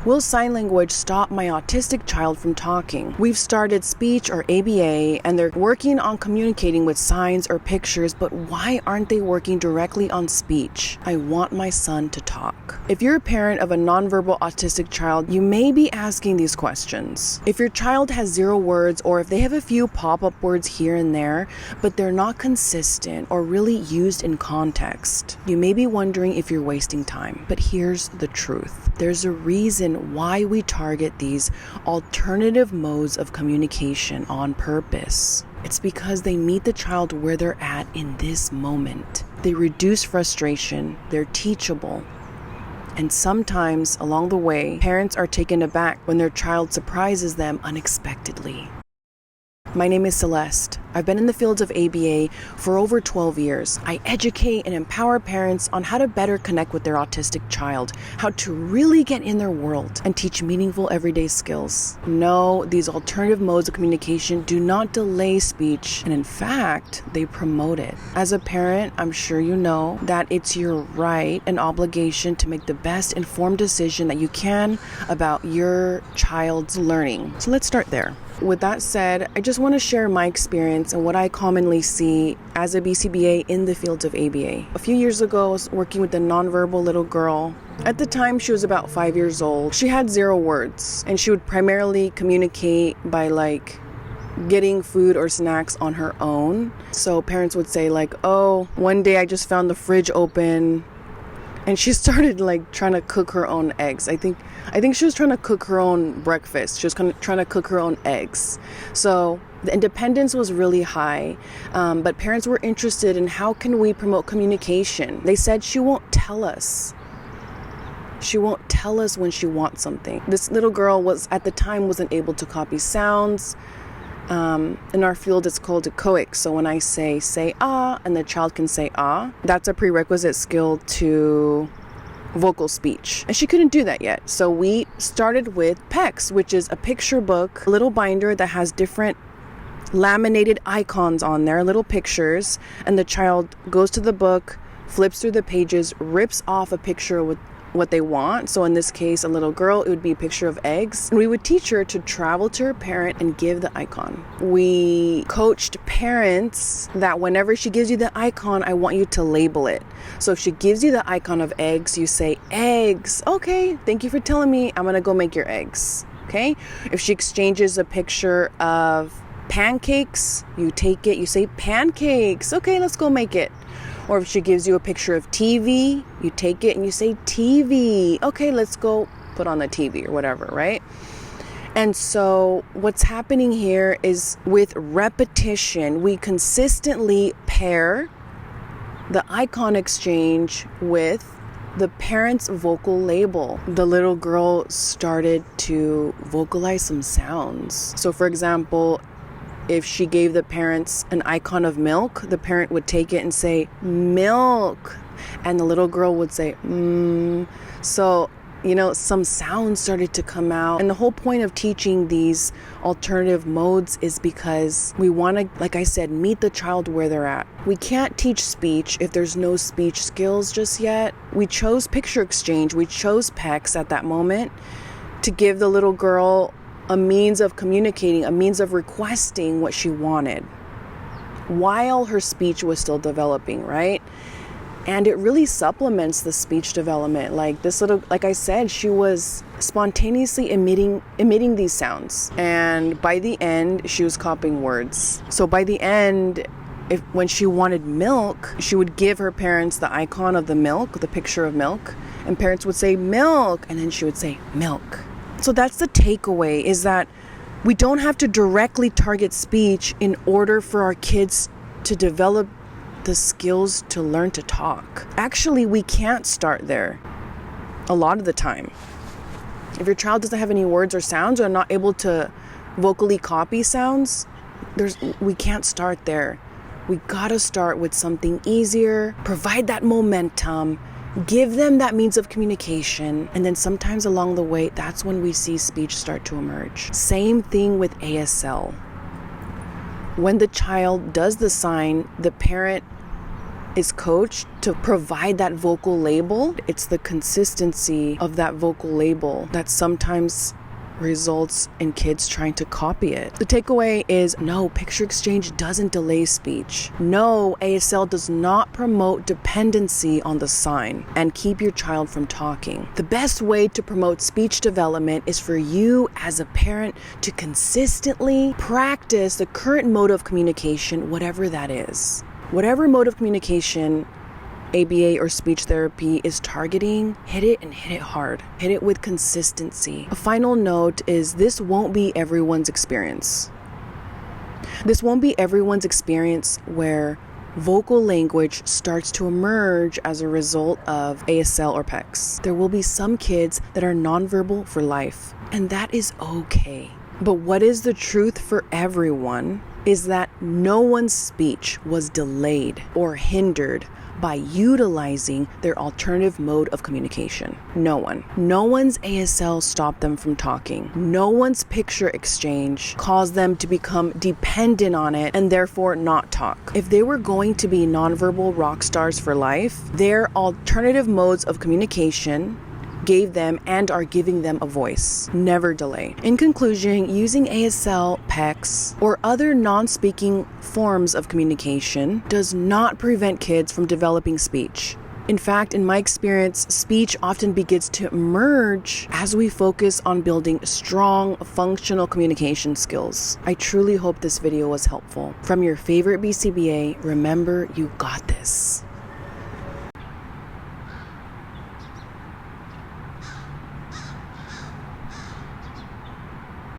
Will sign language stop my autistic child from talking? We've started speech or ABA, and they're working on communicating with signs or pictures, but why aren't they working directly on speech? I want my son to talk. If you're a parent of a nonverbal autistic child, you may be asking these questions. If your child has 0 words, or if they have a few pop-up words here and there, but they're not consistent or really used in context, you may be wondering if you're wasting time. But here's the truth. There's a reason why we target these alternative modes of communication on purpose. It's because they meet the child where they're at in this moment. They reduce frustration, they're teachable, and sometimes along the way, parents are taken aback when their child surprises them unexpectedly. My name is Celeste. I've been in the fields of ABA for over 12 years. I educate and empower parents on how to better connect with their autistic child, how to really get in their world, and teach meaningful everyday skills. No, these alternative modes of communication do not delay speech, and in fact, they promote it. As a parent, I'm sure you know that it's your right and obligation to make the best informed decision that you can about your child's learning. So let's start there. With that said, I just want to share my experience and what I commonly see as a BCBA in the fields of ABA. A few years ago, I was working with a nonverbal little girl. At the time, she was about 5 years old. She had 0 words, and she would primarily communicate by getting food or snacks on her own. So parents would say oh, one day I just found the fridge open, and she started trying to cook her own eggs. I think she was trying to cook her own breakfast. She was trying to cook her own eggs. So the independence was really high, but parents were interested in how can we promote communication. They said she won't tell us. She won't tell us when she wants something. This little girl at the time wasn't able to copy sounds. In our field, it's called a PECS. So when I say ah, and the child can say ah, that's a prerequisite skill to vocal speech. And she couldn't do that yet. So we started with PECS, which is a picture book, a little binder that has different laminated icons on there, little pictures. And the child goes to the book, flips through the pages, rips off a picture with what they want. So in this case, a little girl, it would be a picture of eggs. And we would teach her to travel to her parent and give the icon. We coached parents that whenever she gives you the icon, I want you to label it. So if she gives you the icon of eggs, you say eggs. Okay, thank you for telling me. I'm gonna go make your eggs. Okay. If she exchanges a picture of pancakes, you take it, you say pancakes. Okay, let's go make it. Or if she gives you a picture of TV, you take it and you say TV. Okay, let's go put on the TV or whatever, right? And so what's happening here is with repetition, we consistently pair the icon exchange with the parent's vocal label. The little girl started to vocalize some sounds. So for example, if she gave the parents an icon of milk, the parent would take it and say, milk. And the little girl would say, So, some sounds started to come out. And the whole point of teaching these alternative modes is because we want to, like I said, meet the child where they're at. We can't teach speech if there's no speech skills just yet. We chose picture exchange. We chose PECS at that moment to give the little girl a means of communicating, a means of requesting what she wanted while her speech was still developing, right? And it really supplements the speech development. Like I said, she was spontaneously emitting these sounds. And by the end, she was copying words. So by the end, when she wanted milk, she would give her parents the icon of the milk, the picture of milk, and parents would say milk, and then she would say milk. So that's the takeaway, is that we don't have to directly target speech in order for our kids to develop the skills to learn to talk. Actually, we can't start there a lot of the time. If your child doesn't have any words or sounds or not able to vocally copy sounds, we can't start there. We gotta start with something easier, provide that momentum, give them that means of communication, and then sometimes along the way, that's when we see speech start to emerge. Same thing with ASL. When the child does the sign, the parent is coached to to provide that vocal label. It's the consistency of that vocal label that sometimes results in kids trying to copy it. The takeaway is no, picture exchange doesn't delay speech. No, ASL does not promote dependency on the sign and keep your child from talking. The best way to promote speech development is for you as a parent to consistently practice the current mode of communication, whatever that is. Whatever mode of communication ABA or speech therapy is targeting, hit it and hit it hard. Hit it with consistency. A final note is this won't be everyone's experience. This won't be everyone's experience where vocal language starts to emerge as a result of ASL or PECS. There will be some kids that are nonverbal for life, and that is okay. But what is the truth for everyone is that no one's speech was delayed or hindered by utilizing their alternative mode of communication. No one. No one's ASL stopped them from talking. No one's picture exchange caused them to become dependent on it and therefore not talk. If they were going to be nonverbal rock stars for life, their alternative modes of communication gave them and are giving them a voice. Never delay. In conclusion, using ASL, PECS, or other non-speaking forms of communication does not prevent kids from developing speech. In fact, in my experience, speech often begins to emerge as we focus on building strong, functional communication skills. I truly hope this video was helpful. From your favorite BCBA, remember, you got this.